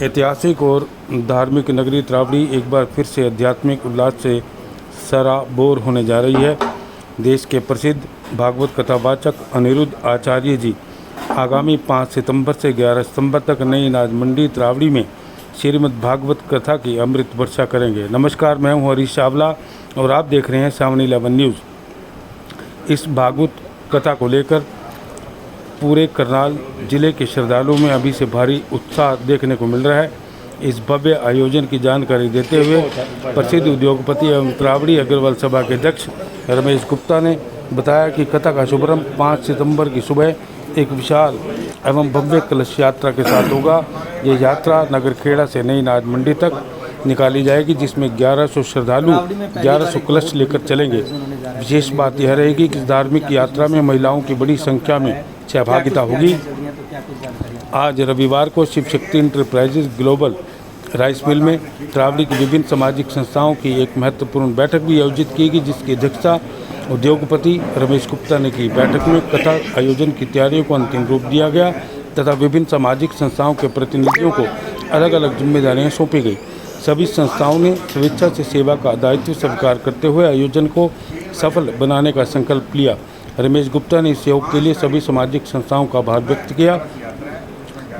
ऐतिहासिक और धार्मिक नगरी त्रावड़ी एक बार फिर से आध्यात्मिक उल्लास से सराबोर होने जा रही है। देश के प्रसिद्ध भागवत कथावाचक अनिरुद्ध आचार्य जी आगामी 5 सितंबर से 11 सितंबर तक नई अनाज मंडी त्रावड़ी में श्रीमद् भागवत कथा की अमृत वर्षा करेंगे। नमस्कार, मैं हूं हरीश चावला और आप देख रहे हैं सावनी 11 न्यूज़। इस भागवत कथा को लेकर पूरे करनाल जिले के श्रद्धालुओं में अभी से भारी उत्साह देखने को मिल रहा है। इस भव्य आयोजन की जानकारी देते हुए प्रसिद्ध उद्योगपति एवं त्रावड़ी अग्रवाल सभा के अध्यक्ष रमेश गुप्ता ने बताया कि कथा का शुभारंभ 5 सितंबर की सुबह एक विशाल एवं भव्य कलश यात्रा के साथ होगा। ये यात्रा नगर खेड़ा से नई अनाज मंडी तक निकाली जाएगी, जिसमें 1100 श्रद्धालु 1100 कलश लेकर चलेंगे। विशेष बात यह रहेगी कि इस धार्मिक यात्रा में महिलाओं की बड़ी संख्या में सहभागिता होगी। आज रविवार को Shiv Shakti enterprises global rice mill में त्रावड़ी की विभिन्न सामाजिक संस्थाओं की एक महत्वपूर्ण बैठक भी आयोजित की गई, जिसकी अध्यक्षता उद्योगपति रमेश गुप्ता ने की। बैठक में कथा आयोजन की तैयारियों को अंतिम रूप दिया गया तथा विभिन्न सामाजिक संस्थाओं के प्रतिनिधियों को अलग अलग जिम्मेदारियां सौंपी गई। सभी संस्थाओं ने स्वेच्छा से सेवा का दायित्व स्वीकार करते हुए आयोजन को सफल बनाने का संकल्प लिया। रमेश गुप्ता ने इस सहयोग के लिए सभी सामाजिक संस्थाओं का आभार व्यक्त किया।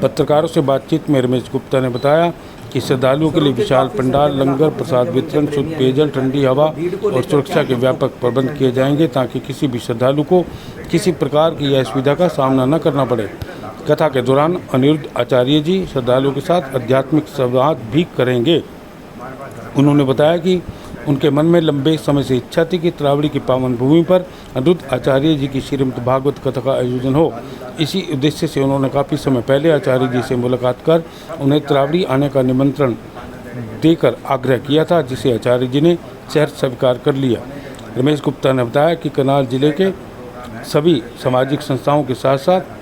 पत्रकारों से बातचीत में रमेश गुप्ता ने बताया कि श्रद्धालुओं के लिए विशाल पंडाल, लंगर, प्रसाद वितरण, शुद्ध पेयजल, ठंडी हवा और सुरक्षा के व्यापक प्रबंध किए जाएंगे, ताकि किसी भी श्रद्धालु को किसी प्रकार की असुविधा का सामना न करना पड़े। कथा के दौरान अनिरुद्ध आचार्य जी श्रद्धालुओं के साथ आध्यात्मिक संवाद भी करेंगे। उन्होंने बताया कि उनके मन में लंबे समय से इच्छा थी कि त्रावड़ी की पावन भूमि पर अनिरुद्ध आचार्य जी की श्रीमद् भागवत कथा का आयोजन हो। इसी उद्देश्य से उन्होंने काफ़ी समय पहले आचार्य जी से मुलाकात कर उन्हें त्रावड़ी आने का निमंत्रण देकर आग्रह किया था, जिसे आचार्य जी ने सहर्ष स्वीकार कर लिया। रमेश गुप्ता ने बताया कि करनाल जिले के सभी सामाजिक संस्थाओं के साथ साथ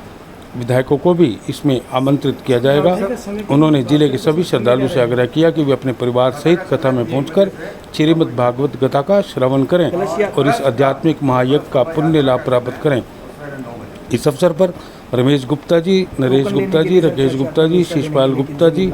विधायकों को भी इसमें आमंत्रित किया जाएगा। उन्होंने जिले के सभी श्रद्धालुओं से आग्रह किया कि वे अपने परिवार सहित कथा में पहुंचकर श्रीमद् भागवत कथा का श्रवण करें और इस आध्यात्मिक महायज्ञ का पुण्य लाभ प्राप्त करें। इस अवसर पर रमेश गुप्ता जी, नरेश गुप्ता जी, राकेश गुप्ता जी, शिशपाल गुप्ता जी,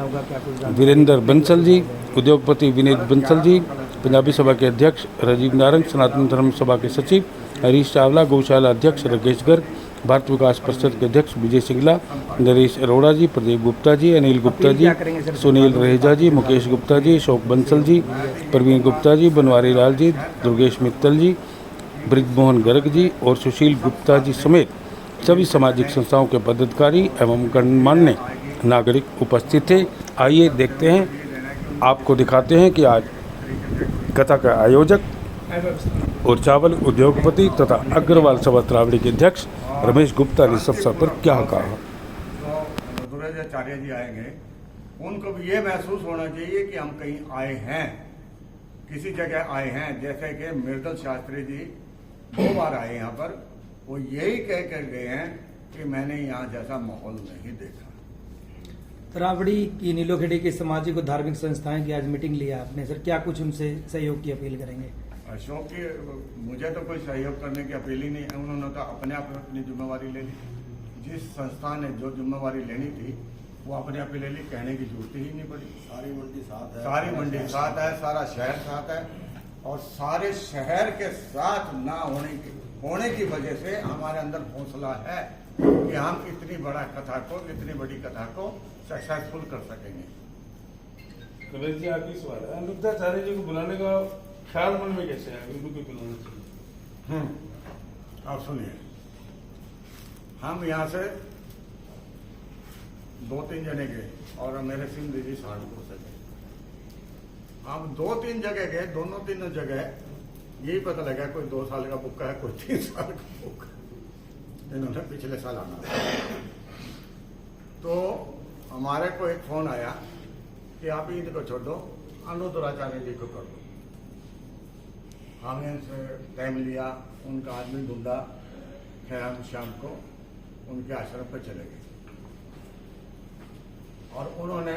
वीरेंद्र बंसल जी, उद्योगपति विनीत बंसल जी, पंजाबी सभा के अध्यक्ष राजीव नारंग, सनातन धर्म सभा के सचिव हरीश चावला, गौशाला अध्यक्ष राकेश गर्ग, भारत विकास परिषद के अध्यक्ष विजय सिंगला, नरेश अरोड़ा जी, प्रदीप गुप्ता जी, अनिल गुप्ता जी, सुनील रहेजा जी, मुकेश गुप्ता जी, अशोक बंसल जी, प्रवीण गुप्ता जी, बनवारी लाल जी, दुर्गेश मित्तल जी, ब्रिजमोहन गर्ग जी और सुशील गुप्ता जी समेत सभी सामाजिक संस्थाओं के पदाधिकारी एवं गणमान्य नागरिक उपस्थित थे। आइए देखते हैं, आपको दिखाते हैं कि आज कथा का आयोजक और चावल उद्योगपति तथा अग्रवाल सभा त्रावड़ी के अध्यक्ष रमेश गुप्ता ने इस अवसर पर क्या कहा। तो आचार्य जी आएंगे, उनको भी ये महसूस होना चाहिए कि हम कहीं आए हैं, किसी जगह आए हैं। जैसे कि मृदल शास्त्री जी 2 बार आए यहाँ पर, वो यही कह कर गए हैं कि मैंने यहाँ जैसा माहौल नहीं देखा। त्रावड़ी की नीलोखेड़ी की सामाजिक और धार्मिक संस्थाएं की आज मीटिंग लिया आपने, सर क्या कुछ उनसे सहयोग की अपील करेंगे? अशोक की मुझे तो कोई सहयोग करने की अपील ही नहीं है। उन्होंने तो अपने आप अपनी जिम्मेवारी ले ली। जिस संस्था ने जो जिम्मेवारी लेनी थी वो अपने आप ले ली, कहने की जरूरत ही नहीं पड़ी। सारी मंडी साथ है, सारा शहर साथ है और सारे शहर के साथ ना होने की वजह से हमारे अंदर हौसला है कि हम इतनी बड़ी कथा को सक्सेसफुल कर सकेंगे। रमेश जी, आपकी सवाल है, अनिरुद्ध आचार्य जी को बुलाने का ख्याल मन में कैसे है? उनको बुलाना चाहिए। आप सुनिए, हम यहाँ से 2-3 जने गए और मेरे सिंह जी सहारनपुर से गए। हम 2-3 जगह गए, दोनों 3 जगह यही पता लगा कोई 2 साल का बुक्का है, कोई 3 साल का बुक्का। इन्होंने पिछले साल आना था। तो हमारे को एक फोन आया कि आप इनको छोड़ दो, अनिरुद्ध आचार्य जी को कर दो। हमने से टाइम लिया, उनका आदमी ढूंढा, खैर हम शाम को उनके आश्रम पर चले गए और उन्होंने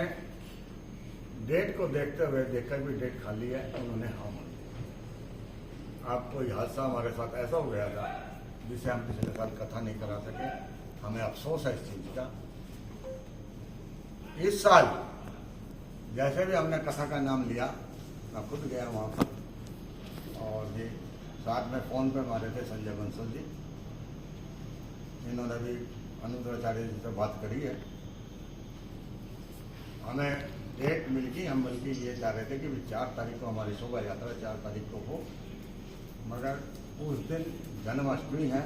डेट को देखते हुए देखा भी डेट खाली है, उन्होंने हाँ मान लिया। अब कोई हादसा हमारे साथ ऐसा हो गया था जिसे हम पिछले साल कथा नहीं करा सके, हमें अफसोस है इस चीज का। इस साल जैसे भी हमने कथा का नाम लिया, मैं खुद गया वहाँ पर, और जी साथ में फ़ोन पे हमारे थे संजय बंसल जी, इन्होंने भी अनुद्राचार्य जी से बात करी है। हमें डेट मिल गई, हम बल्कि ये चाह रहे थे कि 4 तारीख को हमारी शोभा यात्रा 4 तारीख को हो, मगर उस दिन जन्माष्टमी है।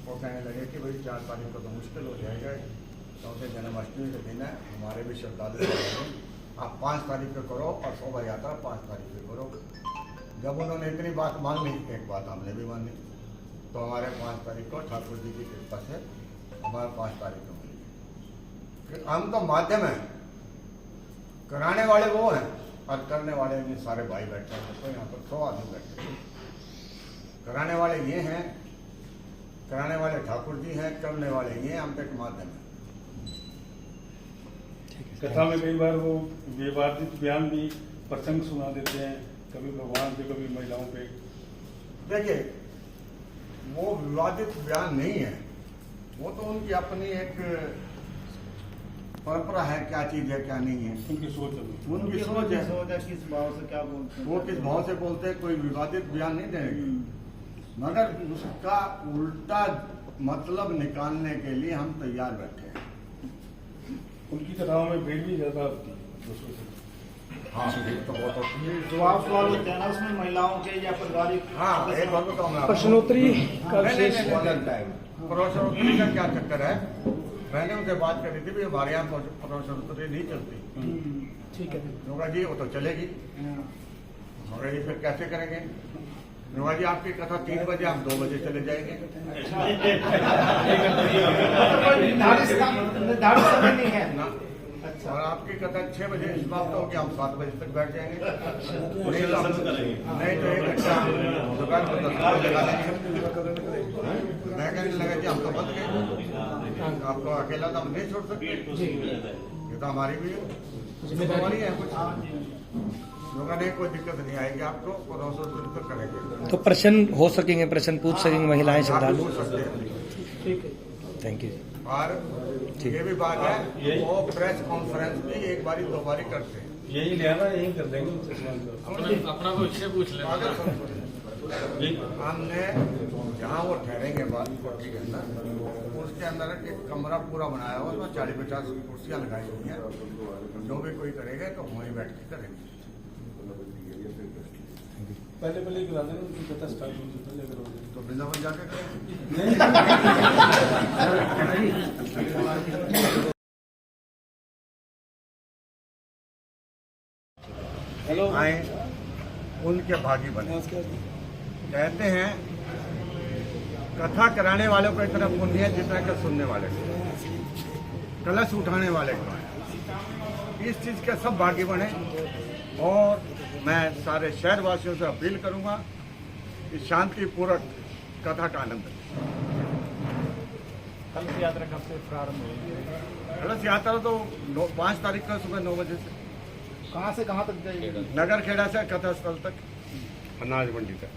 वो कहने लगे कि भाई 4 तारीख को तो मुश्किल हो जाएगा, क्योंकि जन्माष्टमी के दिन है, हमारे भी श्रद्धालु आप 5 तारीख को करो और शोभा यात्रा 5 तारीख को करो। जब उन्होंने इतनी बात मान ली, एक बात हमने भी मान ली, तो हमारे 5 तारीख को ठाकुर जी की कृपा से हमारा 5 तारीख को मिली। हम तो माध्यम है, कराने वाले वो हैं और करने वाले ये सारे भाई बैठे हैं। तो यहाँ पर 100 आदमी बैठे हैं। कराने वाले ये हैं, कराने वाले ठाकुर जी हैं, करने वाले ये, हम तो एक माध्यम है। कथा में कई बार वो विवादित बयान भी प्रसंग सुना देते हैं, कभी भगवान पे कभी महिलाओं पे। देखिए, वो विवादित बयान नहीं है, वो तो उनकी अपनी एक परंपरा है, क्या चीज है क्या नहीं है, उनकी सोच है। उनकी सोच है। किस भाव से क्या बोलते हैं, वो किस भाव से बोलते हैं, कोई विवादित बयान नहीं देंगे, मगर उसका उल्टा मतलब निकालने के लिए हम तैयार बैठे हैं। उनकी कथाओं में भीड़ भी ज्यादा होती है दूसरों से। हाँ, ये तो बहुत होती है। जवाब सवाल होते हैं ना उसमें, महिलाओं के या पारिवारिक। हाँ, एक बात बताऊँ मैं आपको। प्रश्नोत्तरी का विशेष प्रश्नोत्तरी का क्या चक्कर है, मैंने उनसे बात करी थी, हमारे यहाँ प्रश्नोत्तरी नहीं चलती। ठीक है। योगा जी वो तो चलेगी, मगर ये फिर कैसे करेंगे? योगा जी आपकी कथा 3 बजे, आप 2 बजे चले जाएंगे। निर्धारित समय नहीं है ना, और आपकी कथा 6 बजे समाप्त होगी, हम 7 बजे तक बैठ जाएंगे। नहीं तो 1 घंटा दुकान पर 10 बजे लगा देंगे। मैं कहने लगा जी हम तो बंद गए, आपको अकेला तो हम नहीं छोड़ सकते, ये तो हमारी भी जिम्मेदारी है। कुछ योगा नहीं, कोई दिक्कत नहीं आएगी आपको, और तो करेंगे। तो प्रश्न हो सकेंगे, प्रश्न पूछ सकेंगे महिलाएं आप श्रद्धालु। पूछ सकते हैं। Thank you. और ये भी बात है, वो प्रेस कॉन्फ्रेंस भी 1 बारी 2 बारी करते हैं। यही लेना, यही कर देंगे। अपना भविष्य पूछ लेना। हमने जहाँ वो ठहरेंगे बात कोठी के अंदर, उसके अंदर एक कमरा पूरा बनाया हुआ, उसमें 40-50 कुर्सियाँ लगाई हुई हैं। जो भी कोई करेगा तो वहीं बैठ के करेंगे। पहले करा देना, उनकी कथा स्टार्ट होने से पहले करोगे तो वृंदावन जाके करेंगे। हेलो, आए उनके भागी बने। कहते हैं कथा कराने वालों को इतना पुण्य है जितना कि सुनने वाले को, कलश उठाने वाले को। इस चीज के सब भागी बने, और मैं सारे शहरवासियों से अपील करूंगा कि शांतिपूर्वक कथा का आनंद लें। कलश यात्रा कब से प्रारंभ हुई, कलश यात्रा तो 5 तारीख को सुबह 9 बजे से कहाँ से कहाँ तक जाएगी? नगर खेड़ा से कथा स्थल तक, अनाज मंडी तक।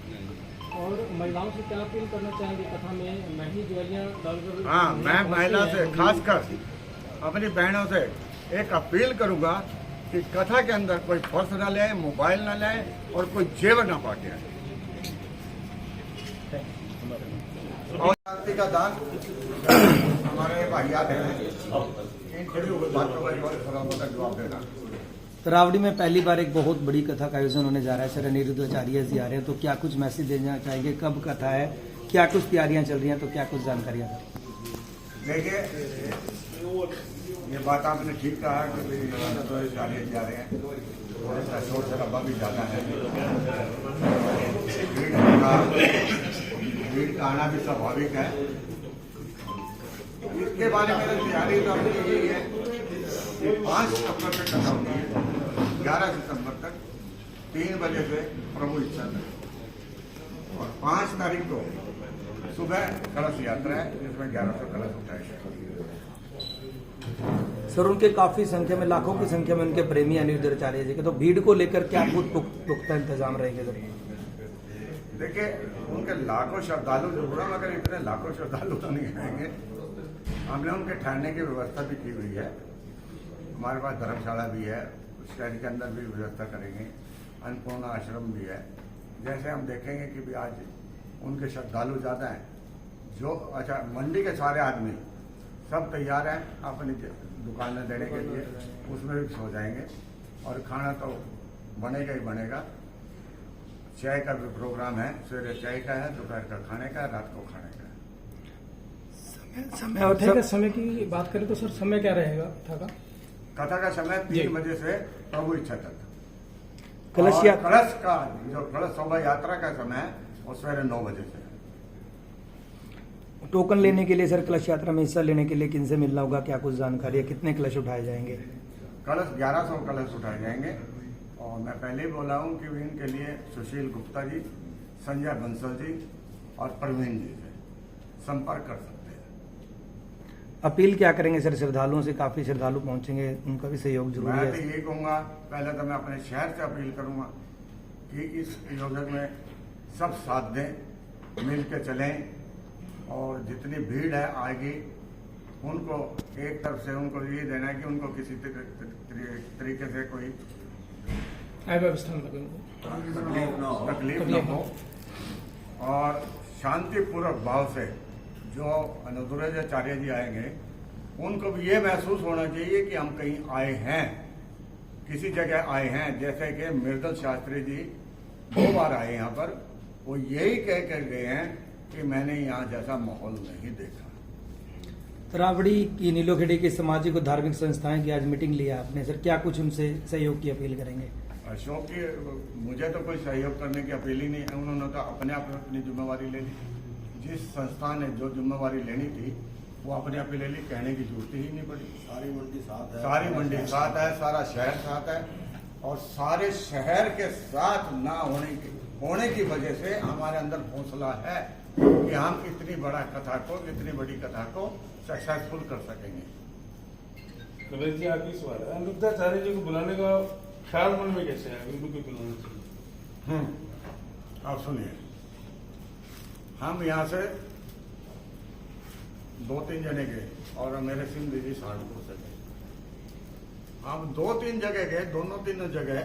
और महिलाओं से क्या अपील करना चाहेंगे कथा में? महंगी ज्वेलरियां डालकर। हाँ, मैं महिला से, खासकर अपनी बहनों से एक अपील करूंगा कि कथा के अंदर कोई पर्स ना ले, मोबाइल ना ले, और कोई जेवर ना पाके आए। और शांति का दान हमारे भाइयात हैं, इन खड़ी हुई बातों का जवाब देना। रावड़ी में पहली बार एक बहुत बड़ी कथा का आयोजन होने जा रहा है। सर अनिरुद्ध आचार्य जी आ रहे हैं, तो क्या कुछ मैसेज देना चाहेंगे? कब कथा है, क्या कुछ तैयारियां चल रही हैं, तो क्या कुछ जानकारियां? देखिए, ये बात आपने ठीक कहा कि आचार्य जा रहे हैं, थोड़ा सा शोर शराबा भी ज़्यादा है, भीड़ का आना भी स्वाभाविक है। इसके बारे में तैयारी तो अपनी यही है कि 5 सितंबर तक कथा होती है, 11 सितंबर तक 3 बजे से प्रभु इच्छा तक, और 5 तारीख को सुबह कलश यात्रा है, जिसमें 1100 कलश उठाए गए। सर उनके काफी संख्या में, लाखों की संख्या में उनके प्रेमी अनिरुद्ध आचार्य जी के, तो भीड़ को लेकर क्या कुछ पुख्ता इंतजाम रहेंगे? देखिए, उनके लाखों श्रद्धालु जरूर हैं, मगर इतने लाखों श्रद्धालु तो नहीं आएंगे। हमने उनके ठहरने की व्यवस्था भी की हुई है, हमारे पास धर्मशाला भी है, शहर के अंदर भी व्यवस्था करेंगे। अन्नपूर्णा आश्रम भी है। जैसे हम देखेंगे कि भी आज उनके श्रद्धालु ज़्यादा हैं, जो अच्छा मंडी के सारे आदमी सब तैयार हैं अपनी दुकानें देने के लिए, उसमें भी सो जाएंगे। और खाना तो बनेगा ही बनेगा। चाय का भी प्रोग्राम है, सवेरे चाय का है, दोपहर का खाने का है, रात को खाने का है। समय और कथा के समय की बात करें तो सर समय क्या रहेगा कथा का? कथा का समय 3 बजे से प्रभु इच्छा तक। कलश और यात्रा कलश का जो कलश शोभा यात्रा का समय है वो सवेरे 9 बजे से है। टोकन लेने के लिए सर कलश यात्रा में हिस्सा लेने के लिए किनसे मिलना होगा, क्या कुछ जानकारी है, कितने कलश उठाए जाएंगे? कलश 1100 कलश उठाए जाएंगे। और मैं पहले ही बोला हूँ कि इनके लिए सुशील गुप्ता जी, संजय बंसल जी और प्रवीण जी से संपर्क कर सकते हैं। अपील क्या करेंगे सर श्रद्धालुओं से? काफी श्रद्धालु पहुंचेंगे, उनका भी सहयोग जरूरी मैं तो है। यही कहूँगा, पहले तो मैं अपने शहर से अपील करूँगा कि इस योजना में सब साथ दें, मिल के चलें। और जितनी भीड़ है आएगी उनको एक तरफ से उनको ये देना है कि उनको किसी तरीके से कोई अव्यवस्था न लगे तकलीफ न हो। और शांतिपूर्वक भाव से जो अनुद्वैताचार्य जी आएंगे उनको भी ये महसूस होना चाहिए कि हम कहीं आए हैं, किसी जगह आए हैं। जैसे कि मृदल शास्त्री जी 2 बार आए यहाँ पर, वो यही कह कर गए हैं कि मैंने यहाँ जैसा माहौल नहीं देखा। तरावड़ी की नीलोखेड़ी की सामाजिक और धार्मिक संस्थाएं की आज मीटिंग लिया आपने सर, क्या कुछ उनसे सहयोग की अपील करेंगे? अशोक की मुझे तो कोई सहयोग करने की अपील ही नहीं है। उन्होंने तो अपने आप अपनी जिम्मेवारी ले ली। जिस संस्था ने जो जिम्मेवारी लेनी थी वो अपने आप ही ले ली, कहने की जरूरत ही नहीं पड़ी। सारी मंडी साथ है, सारा शहर साथ है। और सारे शहर के साथ ना होने की वजह से हमारे अंदर हौसला है कि हम इतनी बड़ी कथा को सक्सेसफुल कर सकेंगे। कबीर जी आपकी सवाल है, अनुद्वैताचार्य जी को बुलाने का ख्याल मन में कैसे आया? उनको क्यों बुलाना चाहिए? अब सुनिए, हम यहाँ से 2-3 जने गए और मेरे सिंह जी सहारनपुर से गए। हम 2-3 जगह गए, तीनों जगह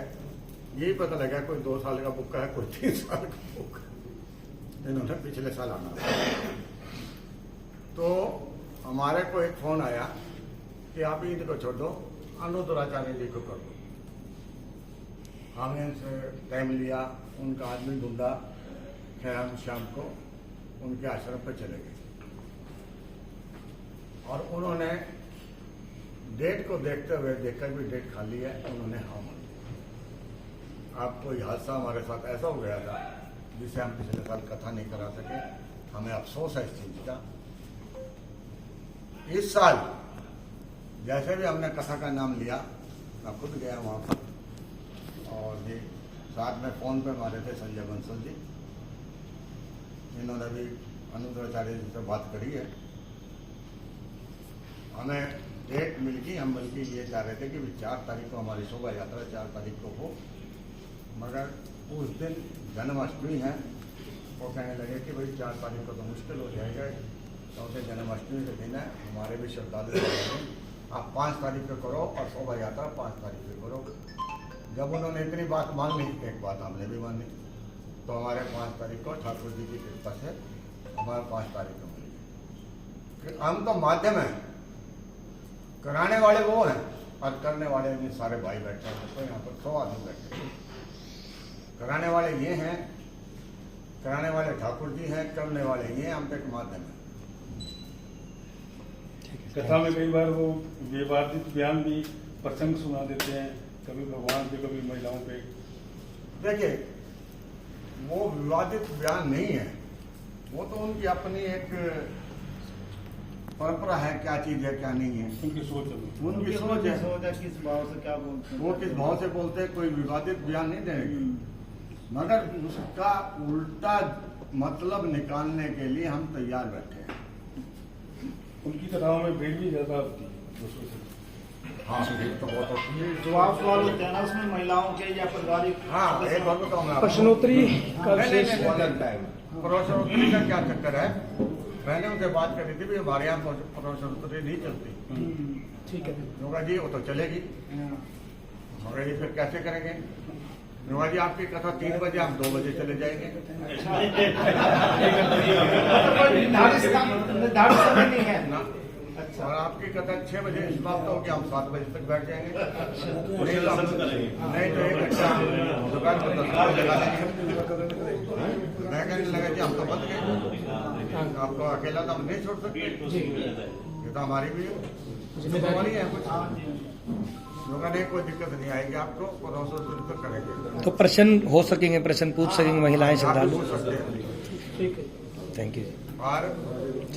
यही पता लगा कोई 2 साल का बुक है, कोई 3 साल का बुक है। इन्होंने पिछले साल आना था। तो हमारे को एक फोन आया कि आप इनको छोड़ दो, अनुद्वैताचार्य जी को कर दो। हमने इनसे टाइम लिया, उनका आदमी ढूंढा, फिर हम शाम को उनके आश्रम पर चले गए। और उन्होंने डेट को देखते हुए देखकर भी डेट खाली है, उन्होंने हाँ मान लिया। अब कोई हादसा हमारे साथ ऐसा हो गया था जिसे हम पिछले साल कथा नहीं करा सके, हमें अफसोस है इस चीज का। इस साल जैसे भी हमने कथा का नाम लिया, मैं खुद गया वहाँ पर और ये साथ में फोन पे मारे थे संजय बंसल जी, इन्होंने भी अनुद्वैताचार्य जी से बात करी है। हमें डेट मिल गई। हम बल्कि ये चाह रहे थे कि 4 तारीख को हमारी शोभा यात्रा 4 तारीख को हो, मगर उस दिन जन्माष्टमी है। वो कहने लगे कि भाई 4 तारीख को तो मुश्किल हो जाएगा, क्योंकि जन्माष्टमी के दिन है, हमारे भी श्रद्धालु आप 5 तारीख को करो और शोभा यात्रा 5 तारीख को करो। जब उन्होंने इतनी बात मान ली, एक बात हमने भी मानी, तो हमारे 5 तारीख को ठाकुर जी की कृपा से हमारा 5 तारीख को मिली। हम तो माध्यम है, कराने वाले वो हैं और करने वाले भी सारे भाई बैठे हैं। तो यहाँ पर 100 आदमी बैठे हैं। कराने वाले ये हैं, कराने वाले ठाकुर जी हैं, करने वाले ये, हम तो एक माध्यम है। कथा में कई बार वो विवादित बयान भी प्रसंग सुना देते हैं, कभी भगवान पे कभी महिलाओं पे। देखिए, वो विवादित बयान नहीं है, वो तो उनकी अपनी एक परंपरा है, क्या चीज है क्या नहीं है, उनकी सोच है। उनकी सोच है। सोचा किस भाव से क्या बोलते हैं, वो किस भाव से बोलते हैं, कोई विवादित बयान नहीं देंगे, मगर उसका उल्टा मतलब निकालने के लिए हम तैयार बैठे हैं। उनकी कथाओं में भीड़ भी ज्यादा होती है दूसरों से। हाँ, भीड़ तो बहुत होती है। जवाब सवाल होते हैं ना उसमें महिलाओं के या पारिवारिक। हाँ, एक बात बताऊँ मैं आपको। प्रश्नोत्तरी का विशेष प्रश्नोत्तरी का क्या चक्कर है, मैंने उनसे बात करी थी भी हमारे यहाँ प्रश्नोत्तरी नहीं चलती। ठीक है। होगा जी, वो तो चलेगी। मगर ये फिर कैसे करेंगे? नोगा जी आपकी कथा 3 बजे, आप 2 बजे चले जाएंगे। निर्धारित समय नहीं है ना और आपकी कथा 6 बजे समाप्त होगी, हम 7 बजे तक बैठ जाएंगे। नहीं तो 1 घंटा दुकान पर 10 बजे लगा देंगे। मैं कहने लगा कि हम तो बंद गए, आपको अकेला तो हम नहीं छोड़ सकते, ये तो हमारी भी जिम्मेदारी है। कुछ लोगों ने कोई दिक्कत नहीं आएगी आपको, और 900 तक करेंगे। तो प्रश्न हो सकेंगे, प्रश्न पूछ सकेंगे महिलाएं आप श्रद्धालु। पूछ सकते हैं। ठीक है। Thank you. और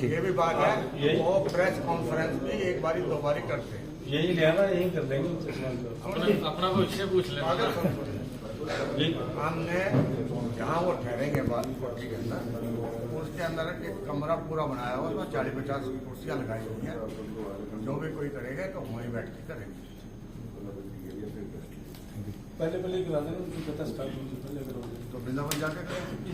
ये भी बात है, वो प्रेस कॉन्फ्रेंस भी 1 बारी 2 बारी करते हैं। यही लेना यही कर देंगे। अपना भविष्य पूछ लेना। हमने जहाँ वो ठहरेंगे बात कोठी के अंदर, उसके अंदर एक कमरा पूरा बनाया हुआ, उसमें 40-50 कुर्सियाँ लगाई हुई हैं। जो भी कोई करेगा तो वहीं बैठ के करेंगे। पहले करा देना, उनकी कथा स्टार्ट होगी, पहले करोगे तो वृंदावन जाके करेंगे।